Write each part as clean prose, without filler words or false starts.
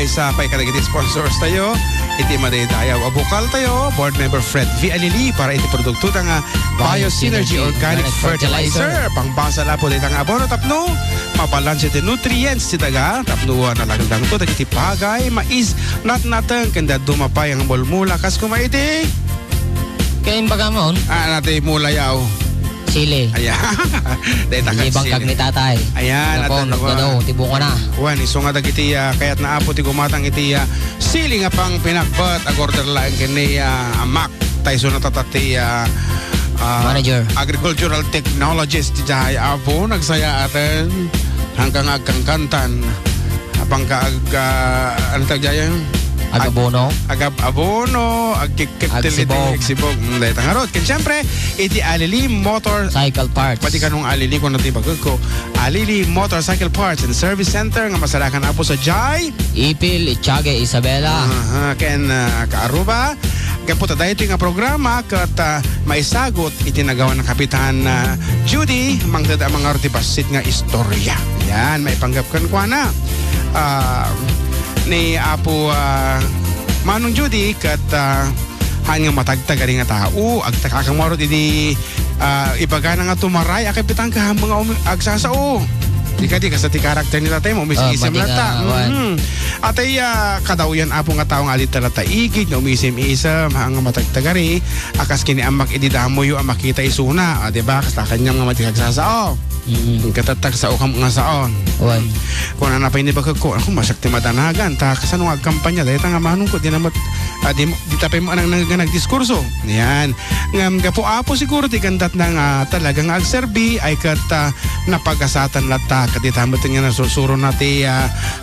sa paikadagiti sponsors tayo. Iti maday tayo abukal tayo. Board member Fred V. Alili para iti produkto ng Biosynergy Organic Fertilizer. Pangbasa la po dito ang abono tapno. Mabalance iti nutrients ti daga. Tapno na lang to dagiti pagay. Mais not natang kanda dumapay ang bolmula kas kumaiti. Kaya yung baga mo? Natay mula yaw. Sili. Ayan. Hindi bangkag ni tatay. Ayan. Ako, nagkadaw, tibo ka na. Juan, iso nga dagiti kaya't naapo ti gumatang iti sili nga pang pinakbat agorder lang kini amak tayo na tatati manager. Agricultural technologist ti jahay apo nagsaya atin hanggang agkangkantan habang ano tagjayan? Agabono. Agabono, Agsibog. Agsibog. Dahil tangarot. Kan siyempre, iti Alili Motor Cycle Parts. Pati kanong Alili ko natibagod ko. Alili Motorcycle Parts and Service Center nga masarakan na po sa Jai. Ipil, Itiaga, Isabela. Ken Kaaruba. Kaya po tayo ito nga programa kat maisagot itinagawa ng Kapitan Judy mangdada mga ortibasit nga istorya. Yan, maipanggapkan ko na. Ni Apo Manong Judy kat hanyang matagtag nga tao agtakakamaro di ibaga na nga tumaray akipitang ka mga agsasao di sa ti karakter nila tayo umisim-isim lata at ay kadaw yan Apo nga tao nga di talata igig na umisim-isam hang matagtagari akas kini amak ididamo yung makita isuna diba kas kanyang nga matikagsasao katatag sa ukam nga saon. Kung nanapay ni bagag ko, ako masakti madanagan. Ta kasano nga kampanya dahil nga manong ko di namat di tapay mo nang nagdiskurso. Yan. Ngam gapo apo siguro di kandat na talagang agserbi ay kat napagasatan lata kaditamat nga nasusuro nati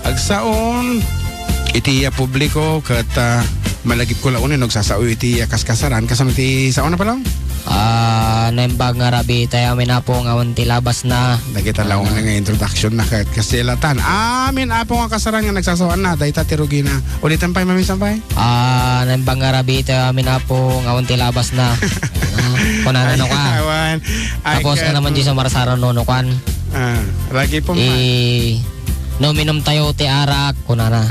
agsaon iti publiko kat malagip ko launin nagsasao iti kaskasaran kasano ti saon na pa lang? Nembag nga rabi tayo amin na po nga wanti labas na nakita lang nga introduction na kasilatan amin apo nga kasaran nga nagsasawaan na dahil tatirugi na ulitan pa mami sampay nembag nga rabi tayo amin na po nga wanti labas na kunanano ka tapos nga naman di sa marasaran nono kan lagi po nominom tayo ti arak kunana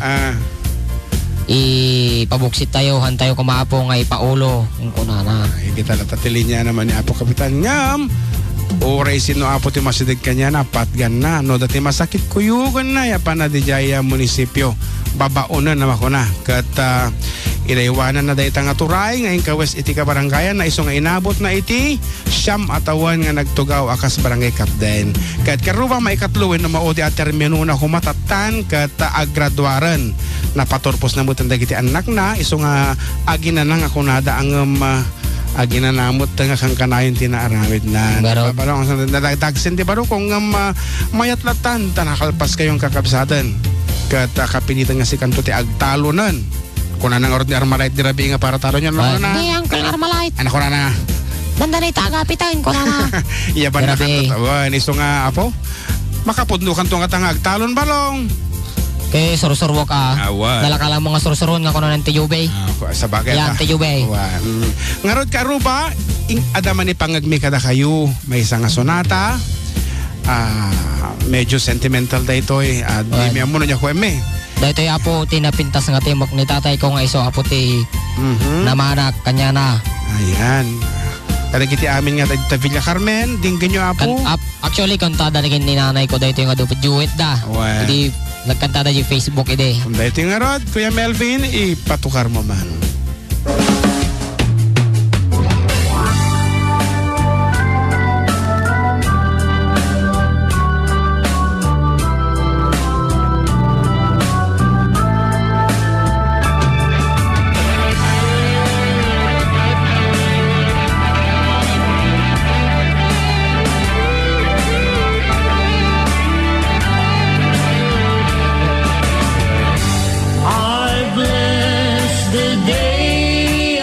ipabuksit tayo han tayo kumaapo nga ipaulo yung kunana hindi talaga tatilinya naman ni Apo Kapitan ngam oray sino Apo ti masidig kanya na patgan na no dati masakit kuyugan na yapan na di jaya munisipyo babaonan naman ko na kat inaiwanan na dahil nga turay ngayon kawes iti ka barangayan na iso nga inabot na iti siyam atawan nga nagtugaw akas barangay kapden kat karuba maikatluwin na maudi at termino na humatatan kat agradwaran na paturpos na mo tandag iti anak na iso nga aginanang ako nada ang aginanamot nga kang kanayon tinaaramid na barong nadagsin di baro kung mayatlatan tanakalpas kayong kakabsadan kat kapinitan nga si kanto ti agtalunan kuna nang ordi Armalite di rabi nga para taro niya na hindi Uncle Armalite anak ko na banda na itagapitain ko na iya ba na kanto iso nga Apo makapudlukan to nga tangag talon balong kay sorsorwo ka dalaka lang mga sorsoron nga kuno ng tiyubay sa bagay yan tiyubay ngarod ka Aruba adaman ni pangagmi kada kayo may isang sonata medyo sentimental da ito di may amuno niya ko dahito yung Apo tinapintas nga timok ni tatay ko nga iso Apo ti namanak kanya na ayan talagiti amin nga ta Villa Carmen dinggan nyo Apo actually kantada na ni nanay ko dahito yung nga dapat duet da hindi nagkantada yung Facebook ide dahito yung nga Rod Kuya Melvin ipatukar mo man I bless the day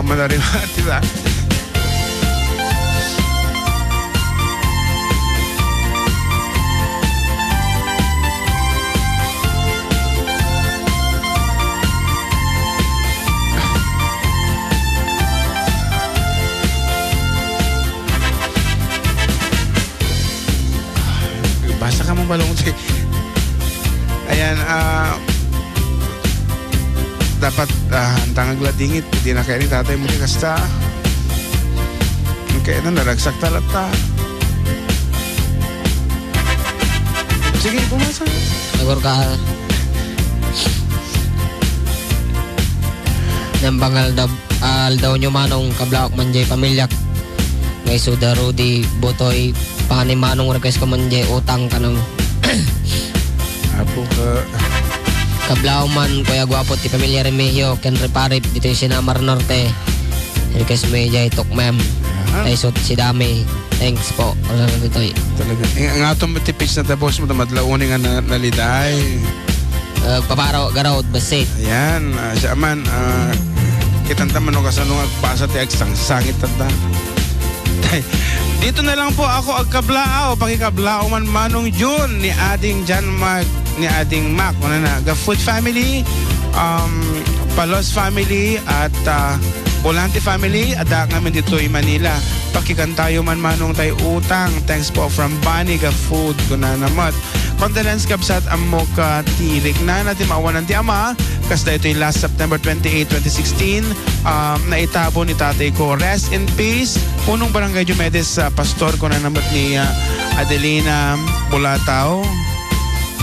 man rin diba? Basa ka mong balong. Ayan, dapat ang tangagladingit, hindi na kaya ni tatay mo kasta. Kaya na naragsak talata. Sige, bumasa. Siguro ka. Nambangal daw nyo manong kablaok manjay pamilyak. Ngay suda Rudy Botoy pani manong request ko manjay utang ka ng Apo ka. Kablao man kuya guwapo ti pamilya Remigio ken reparip dito yung Sinamar Norte. Request mo jay tok ma'am. Tay sot si Dami. Thanks po. Wala na dito. Talaga. Ang atong matipis na tapos mo madlaoni nga naliday. Paparo garod basit. Ayan, siya man kitanta man o kasanong agpasa ti agsang sangit tanda. Dito na lang po ako agkablao, pakikablao man manong June ni ading John Mark, ni ading Mac, na the Food family, Palos family at Volante family, ada ngamin dito in Manila. Pakikantayo man manong tay utang. Thanks po from Bani ga Food kunanamat. Condolence kabsat amok tirik na natin maawanan ti ama. Kasda ito yung last September 28, 2016. Naitabo ni tatay ko. Rest in peace. Punong Barangay Jumedes pastor kunanamat ni Adelina Bulatao.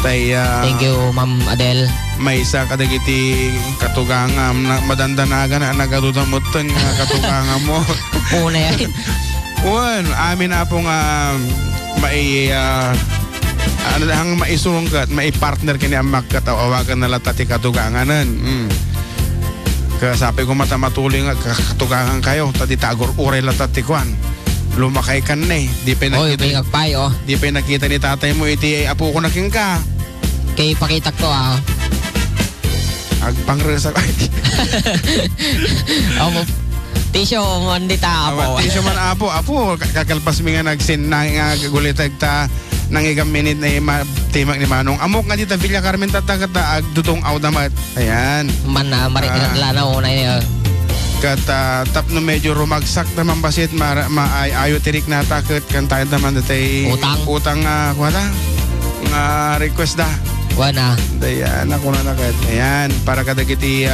Thank you, Ma'am Adel. May isa kadagiti katugangam na madandanaga na nagadudamutan nga katugangam mo. Puna yan. Amin na po nga ang maisulungkat, maipartner kini ang magkatawagan na latati katuganganan. Kasabi ko matuloy nga katugangan kayo, tadi tagor uray latati kuan. Lumakay kan na eh. Di pa nakita ni tatay mo iti apo ko naking ka. Kay pakitak to Agpangresak. Tisyo man dita apo. Tisyo man apo. Kakalpas mi nga nagsin na nga gulitag ta nang igam minute na timag ni Manong. Amok nga dita Villa Carmen tatakata agdutong audamat. Ayan. Man na marikinadlanaw na yun. Kat tap no medyo rumagsak naman basit maayo tirik na takot kan tayo naman datay utang wala nga request da. Wana. Dayan, ako na nakat. Ayan, para kadagiti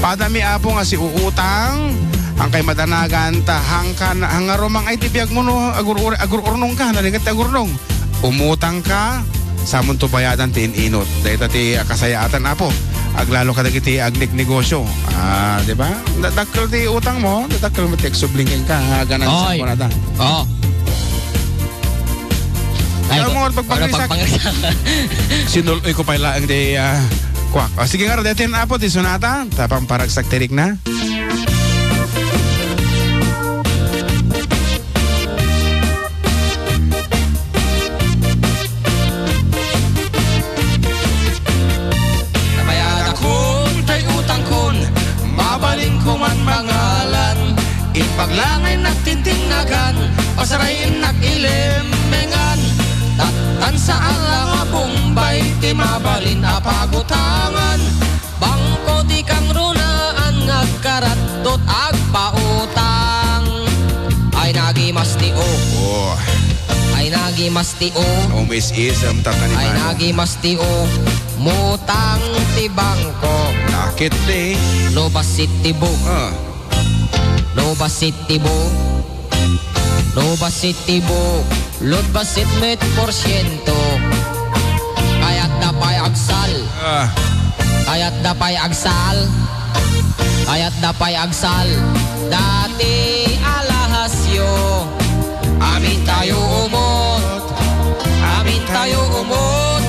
padami apo nga si uutang ang kay madanagan ta hangaromang ay tibiyag mo no agururnong ka naligat agurnong umutang ka samon to bayadan tin inot dahil tati kasayaatan apo aglalo kadagiti agnik negosyo di ba dakkel ti utang mo dakkel mo ti sublingin ka ganan sa mo na ta Ayaw mo pagpangrisak. Sinuloy ko pa lang di kwak. Sige nga, datin apo, di sonata. Tapang paragsak tirik na. Nabayad akong tay utang kon, mabalin ko man mangalan. Ipaglangay nagtintingagan, pasarayin nagilemengan. Tatan sa alang Bombay, ti mabalin apagutangan. Bangko di kang runaan, ngagkaratot agpautang. Ay nagimasti ay nagimasti Miss Isam tataniman. ay nagimasti mutang ti bangko. Nakit di. Lobasit ti bo, lobasit ti bo, lobasit ti bo. Lot basit met porsyento. Kaya't dapay agsal. Kaya't dapay agsal. Kaya't dapay agsal. Dati alahasyo. Amin tayo umot. Amin tayo umot.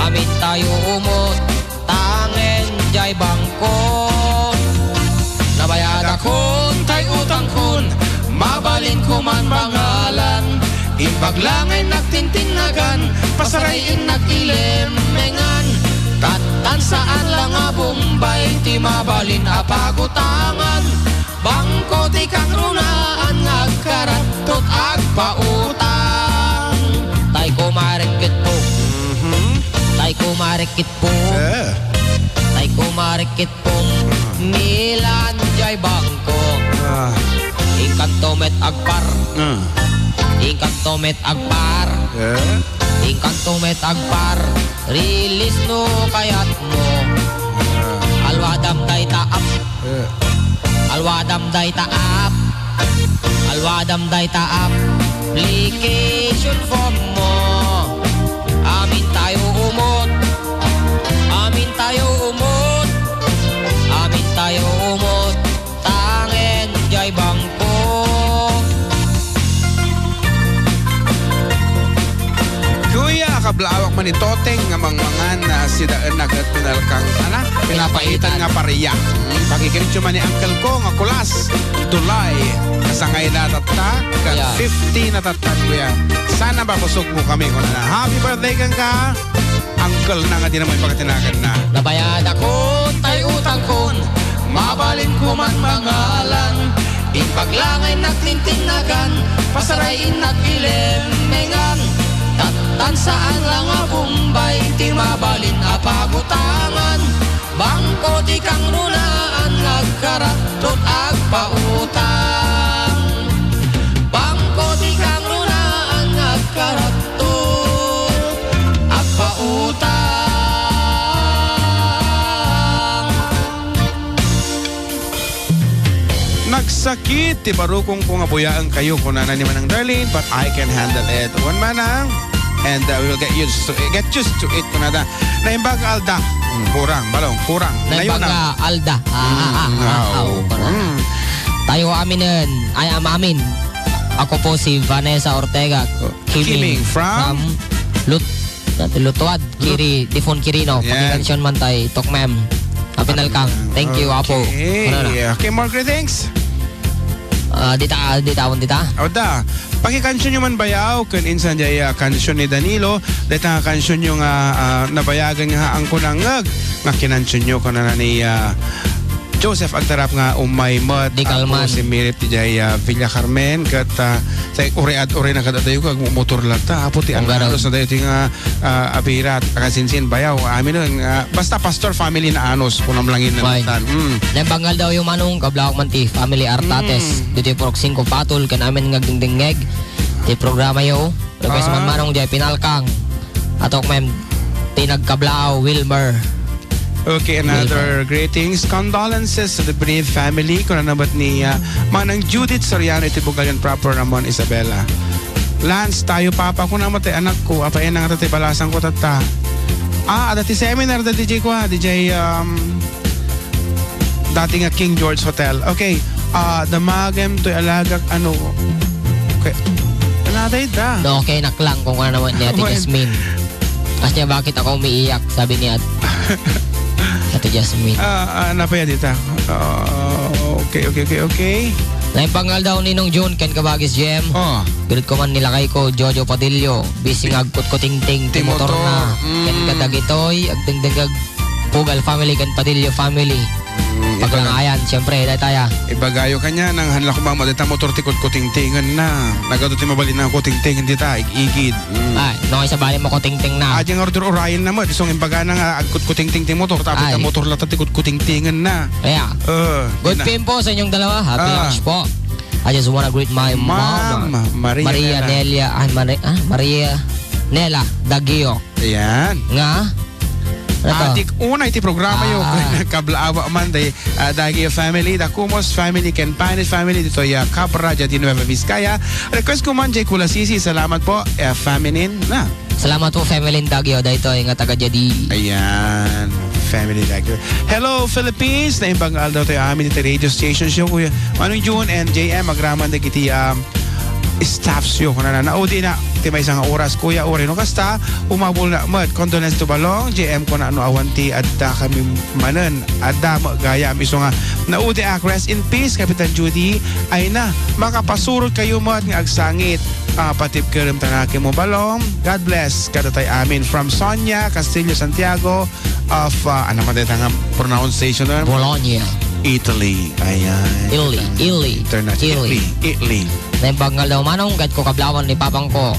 Amin tayo umot. Tangen jay bangko. Nabayad akon tay utang kon. Mabalin ko man bangalan. Ipaglangay nagtintingagan, pasarayin nagilemengan. Tatan saan lang Bombay, ti mabalin apagutangan. di kang runaan agkaratot agpautang. Tay ko marikit po. Tay ko marikit po. Tay ko marikit po. Milan jay bangko. Ingkanto met agpar. Ingkanto met agpar. Ingkanto met agpar. Release no kayat mo. Alwadam day taap. Alwadam day taap. Alwadam day taap. Application form mo. Amin tayo umot. Amin tayo umot. Amin tayo umot. Tangen jay bangko. Kuya, kablawak man ni Toteng nga mangmangan na sidaan nagat pinalkang ana, pinapaitan nga pariya. Pakikiritso man ni Uncle ko nga kulas, tulay, kasangay na tatta, kan 50 na tattan kuya. Sana ba kusog mo kami kung na happy birthday kang ka, Uncle na nga di naman pagkatinagan na. Nabayad ako, tay utang kon, mabalin ko man mangalan. Ipaglangay nagtintinagan, pasarayin nagkilemengan. Tatan saan lang a Bombay, ti mabalin a pagutangan. Bangko di kang runaan, agkaratot agpautang. Bangko di kang runaan, agkaratot agpautang. Nagsakit, ti barukong ko nga buyaan kayo kung nanan ni Manang Darlene, but I can handle it. One manang, and we will get used to it kung nada. Naimbag Alda, kurang, balong, kurang. Naibaga Alda. Tayo aminin. Ay amin. Ako po si Vanessa Ortega. Kiming from Lutuad, Kiri, Difon Kirino. Yeah. Pakikansyon man tayo. Tokmem. Apinalkang. Thank you, Apo. Okay, more greetings. Dita. Oda, pakikansyon nyo man bayaw kun insan jay kansyon ni Danilo deta nga kansyon nyo nga nabayagan nga ang kunangag nga kinansyon nyo kuna ni Joseph Agtarap nga umay mat Di Kalman. si Mirip ti jay Villa Carmen kat sa uri na kadadayo kag motor lata apo ti ang Ungaraw. sa dayo ti nga abirat akasinsin bayaw amin nun basta pastor family na anos kunam langin na Bay. tan. Nabanggal daw yung manong kablawak man ti Family Artates. Dito yung porok 5 patol ka namin ngagdingdingeg. Ti programa yo. Request man manong jay pinalkang. Atok mem tinagkablaw Wilmer. Okay, another greetings. Condolences to the Brave family. Kung nabat ni Manang Judith Soriano, iti Bugalan proper Ramon Isabela. Lance, tayo papa ko naman tayo anak ko. Apayan ang rati balasan ko tata. Dati seminar da DJ ko DJ dati nga King George Hotel. Okay, damagem to alagak ano. Okay. Naday da. No, okay, naklang kung ano naman niya Ate Jasmine. Kasi niya bakit ako umiiyak, sabi niya Ate Jasmine. Napaya dita. Okay. Naipangal daw ninong June ken kabagis GM. Grid ko man nilakay ko Jojo Padillo. Bising agkot ko ting-ting ti motor na. Ken kadagitoy agdengdengag Pugal family ken Padillo family. Paglangayan, siyempre, dahil tayo. Ibagayo kanya nang hanla ko mama dita motor tikot ko ting-tingan na. Nagato ti mabalin na ko ting-tingan dita igid. Ay, no isa bali mo ko ting-ting na. Ajeng order orayan na mo isong imbaga na nga agkot ko ting-ting ti motor tapos ta motor lata tikot ko ting-tingan na. Kaya. Good PM po sa inyong dalawa. Happy lunch po. I just wanna greet my mom, Maria Nelia, Maria Nela Dagio. Ayan. Nga? Atik una iti programa yo kablaawa man day Dagio family, the Kumos family, Ken Panis family dito ya Capra di Nueva Vizcaya. Request ko man jay Kulasisi, salamat po feminine na. Salamat po family Dagio dito nga taga jadi. Ayan, family Dagio. Hello Philippines, na imbang daw tayo amin iti radio station show kuya Manong June and JM magraman na kiti staffs yo kuna na naudi na ti may isang oras kuya ori no kasta umabol na mat condolence to balong JM ko na ano awanti adda kami manen adda gaya miso nga naudi ak rest in peace Kapitan Judy ay na makapasurot kayo mat nga agsangit patip kerem tanake mo balong. God bless kada tay amin from Sonia Castillo Santiago of ano man nga pronunciation na Bologna. Italy. Ayan. Italy. Italy. Naibagal daw manong gat ko kablawan ni papang ko.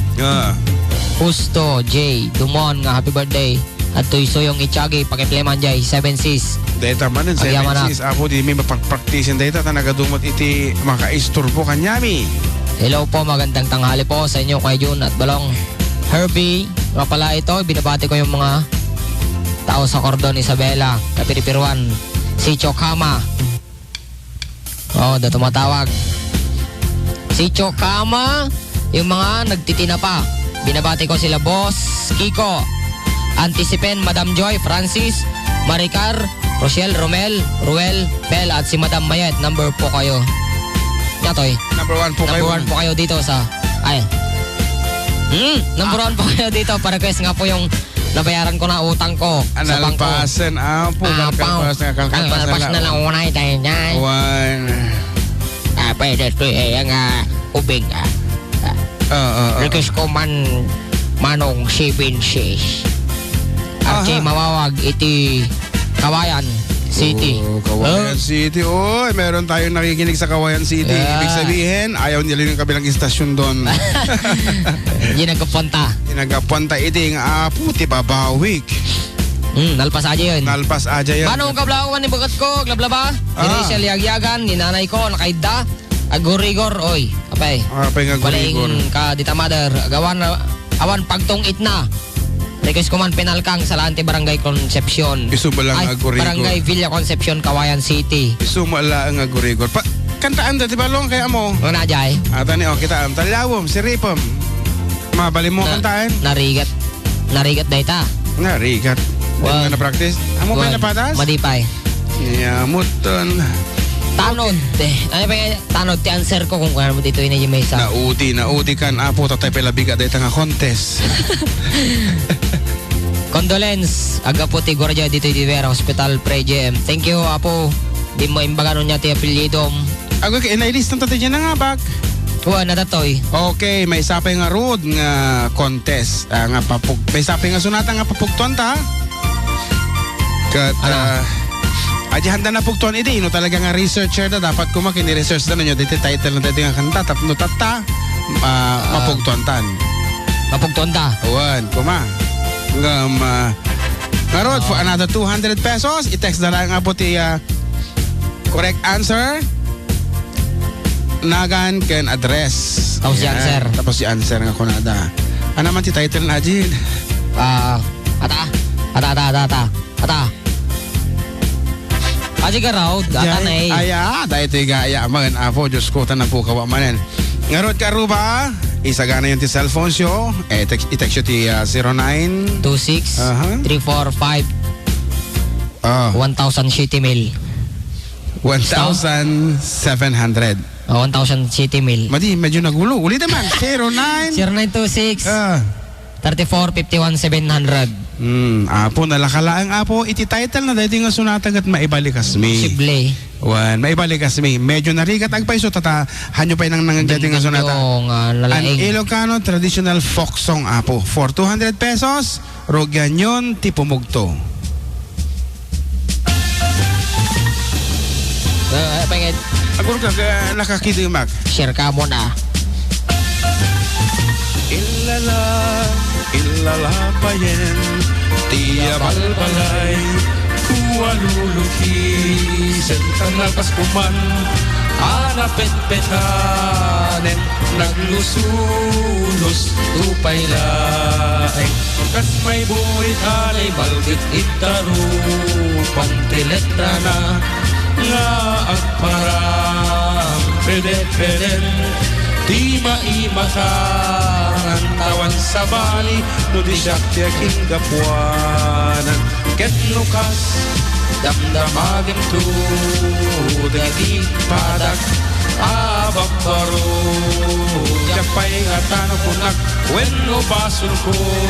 Justo J Dumon nga happy birthday. At tuyso yung Ichagi pakipleman jay 7-6. Data man din, 7-6. Ako di may mapagpraktisin data ta nagadumot iti makaisturbo kanyami. Hello po, magandang tanghali po sa inyo kay Jun at Balong. Herbie, nga pala ito, binabati ko yung mga tao sa Cordon Isabela, Kapiripiruan, si Chokama. Da tumatawag. Si Chokama, yung mga nagtitina pa. Binabati ko sila Boss Kiko, Anticipen, Madam Joy, Francis, Maricar, Rochelle, Romel, Ruel, Bel at si Madam Mayet. Number po kayo. Yatoy. Number 1 po kayo. Number 1 po kayo dito sa... Number 1 po kayo dito. Para guys nga po yung nabayaran ko na utang ko sa bangko. Analpasan. Kalpas na lang unay tayo dyan. Pwede ito yung ubing. Request ko manong 7-6. At mawawag iti Kawayan City. Kawayan City. Meron tayong nakikinig sa Kawayan City. Ibig sabihin, ayaw nila yung kabilang istasyon doon. Hindi nagkapunta. Iti nga puti babawik. Nalpas aja yun. Manong kablawan ni bagat ko, glablaba. Hindi siya liyagyagan, ni nanay ko, nakaida. Agurigor, oy. Apay. Apay nga agurigor. Waling ka dita mother. Awan pagtong itna. Request ko man penalkang sa Lante Barangay Concepcion. Isumalang agurigor. Barangay Villa Concepcion, Kawayan City. Isumalang agurigor. Kantaan dati balong kaya mo. Una jay. Atani kita am talawom si Ripom. Mabali mo kantaan. Narigat data. Narigat. Wala na practice. Amo pa na patas? Madipay. Yamuton. Tanod. Ano pa tanod ti answer ko kung ano mo dito ina yung mesa. Naudi kan apo tatay pala biga dito nga contest. Condolence aga po ti Gorja dito di Vera Hospital Pre-GM. Thank you apo. Di mo imbagano niya ti apelyidom. Ako kay nailist ng tatay dyan na nga bak. Nadatoy. Okay, may sapay nga road nga contest. Nga papug. May sapay nga sunata nga papugtuan ta. Kat Aji handa na pugtuan iti, no talaga nga researcher na dapat kuma kini-research na nyo dito title na dito nga kanta tapno tata mapugtuan tan. Mapugtuan ta. Awan, kuma. Ngarod for another 200 pesos, i-text na lang abot correct answer. Nagan ken address. Tapos si answer. Tapos si answer nga kunada. Ano man ti title na Aji? Ata. Aji ka raw, ata na eh. Dahil ito man, apo, Diyos ko, tanang po kawa manin. Ngarod ka ruba, isagana yung ti cellphone siyo, i-text yun ti 09 26 345 1,000 city mail. 1,700. 1,000 city mail. Madi, medyo nagulo. Ulit naman, 09 0926 34 51 700. Apo, nalakalaang apo, iti title na dahil nga sunatag at maibalikas mi. Posible. Maibalikas mi. Medyo narigat agpaiso tata, hanyo pa nang nangyayari nga sunata. An Ilocano traditional folk song apo. For 200 pesos, rogyan yun, tipumugto. Pangit. Aguro ka nakakidimak. Share ka mo na. Ilalapayen, tiya balbalay, kuwaluluki, sentang nagpaskuman, anapet-petanen, naglusulos, tupay laeng, kas may buwit alay, balgit itaru, pantiletra na, nga agparang, pede-peden, di maimatangan tawan sa bali no di siya tiyaking gapuanan ket lukas damdamagin tu dagiti padak abambaro japay nga tano kunak wenno basul kun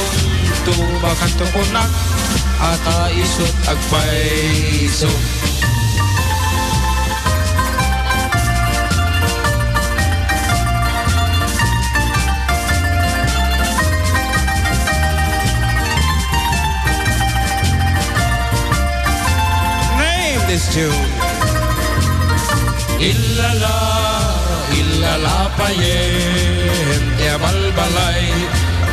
tubakan to kunak ata isut agpaiso. This tune. Ilala, ilala payente balbalay,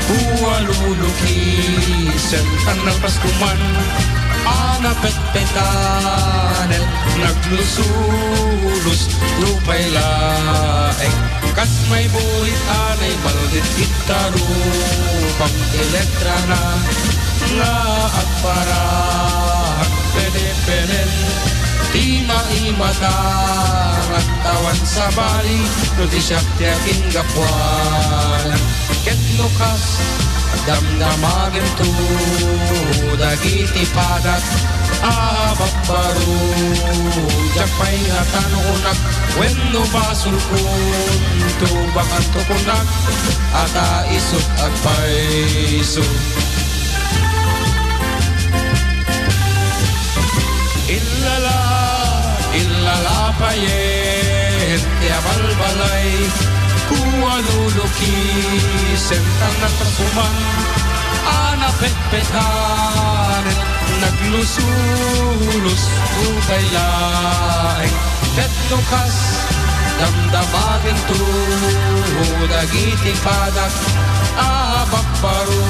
huwaluluki, sentan ng paskuman, anapet-petanen, naglusulus, lupay laeng, kat may buhit anay, baldit itarupang elektra na, nga at parang pede-peden, di maimatang at tawan sa bali, no di siya tiyakin gapuan. Ket lukas, damdamagin to, dagiti padat, abak baru, jakpay nga tanunak, wenno basul kun, tubakan to kunak, ata isut at paiso. Ilala, ilala payente balbalay, kuwaluluki, sentang natrasuman, anapet-petanen, naglusulus, upay laeng, ket lukas, damdamagin to, dagiting padak, abak baru,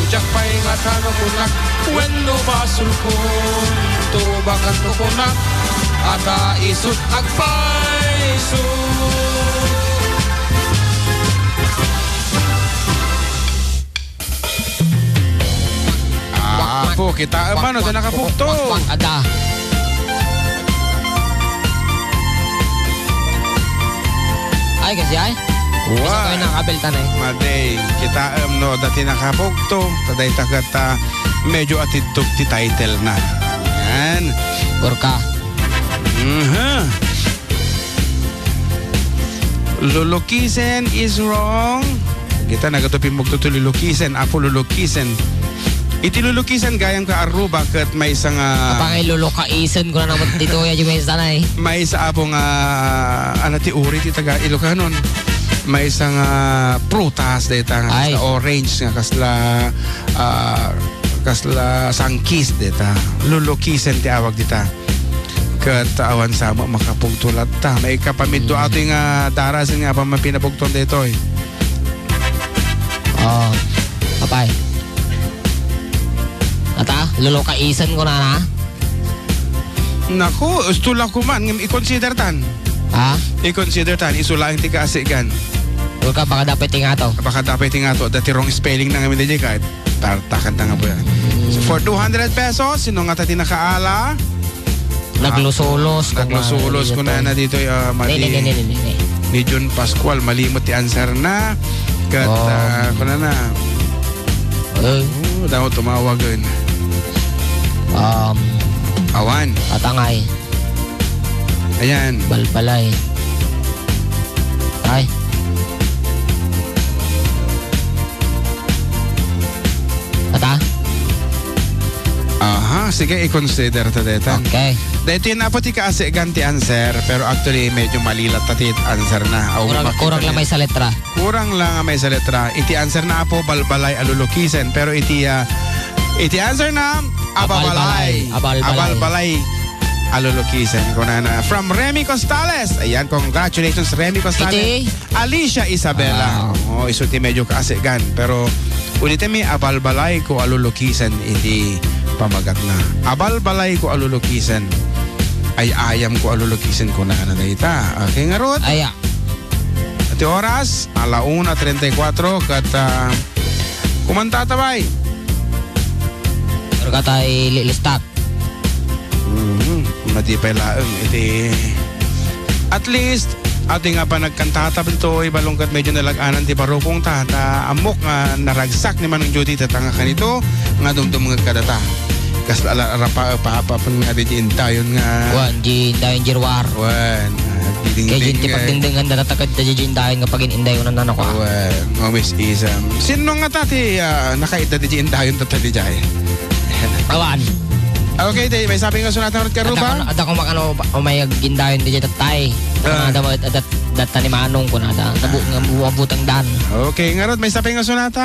jakpay nga tanukunak, wenno basul kun, tubakan to kunak, ata isut agpaiso. Po, kita paano ito nakapukto? Ada. Ay, kasi ay. Isa ko yung nakabeltan eh. Maday, kita no, dati nakapukto. Taday tagat medyo atitog ti title na. Yan. Gorka. Lulukisen is wrong. Kita nagatupin mo ito lulukisen. Apo lulukisen. Iti lulukisan gayang ka Aruba kat may isang Kapag ilulukaisan ko na naman dito yung may sanay. may isa apong ti uri ti taga Ilocanon. May isang prutas deta nga kasla orange nga kasla sangkis deta. Lulukisan ti awag dita. Kat awan sama makapugtulat ta. May kapamiddo ato yung darasan nga pa mapinapugton dito eh. Oh. Kapay. Ata, lulukaisan ko na na. Naku, istula ko man. I-consider tan. Ha? I-consider tan. Isulaing ti kaasigan. Gorka, baka dapat nga to. Baka dapat nga to. Dati wrong spelling na ngamin DJ kahit tartakan na nga po yan. So for 200 pesos, sino nga tati nakaala? Naglusulos. Naglusulos ko na dito mali. Ni John Pascual. Malimot ti answer na. Kat, kuna na. Daw tumawagan. Awan. Tatangay. Ayan. Balbalay. Ay. Ata? Aha, sige, i-consider ta deta. Okay. Dito yun na po ti kaasi ganti answer, pero actually medyo malilat tatit answer na. Kurang lang may sa letra. Kurang lang may sa letra. Iti answer na po balbalay alulukisen, pero iti answer na ababalay. Abalbalay alulukisen. Kuna na from Remy Costales. Ayan, congratulations Remy Costales. Iti? Alicia Isabela. Oh, iso ti medyo kaasi gan, pero ulitin mi abalbalay ko alulukisen iti pamagat na. Abalbalay ko alulukisen. Ay ayam ko alulukisen ko na dita. Okay nga rod. Aya. Ati oras, 1:34 kat kumanta tabay. Pero katay lilistak. Matipay laeng iti. At least ating nga pa nagkantata bito balongkat medyo nalaganan ti parupong ta amok nga naragsak ni Manong Judy tatanga kanito nga dumdum nga kadata. Kas rapa pa nga di intayon nga. Wan di indayon jirwar. Wan. Kaya jin ti pagdingdingan datatagad da jin dayon nga pagin inday unan nano ko. Wan. Ngomis isam. Sino nga tati nakaita di intayon tatali jay. Awan. Okay, day may sabi nga sunatan ka Ruba. Ada ko makano may gindayon di tatay. Ada mo dat ni Manong ko na da. Tabu nga buwabutang dan. Okay, nga rod may sabi nga sunatan.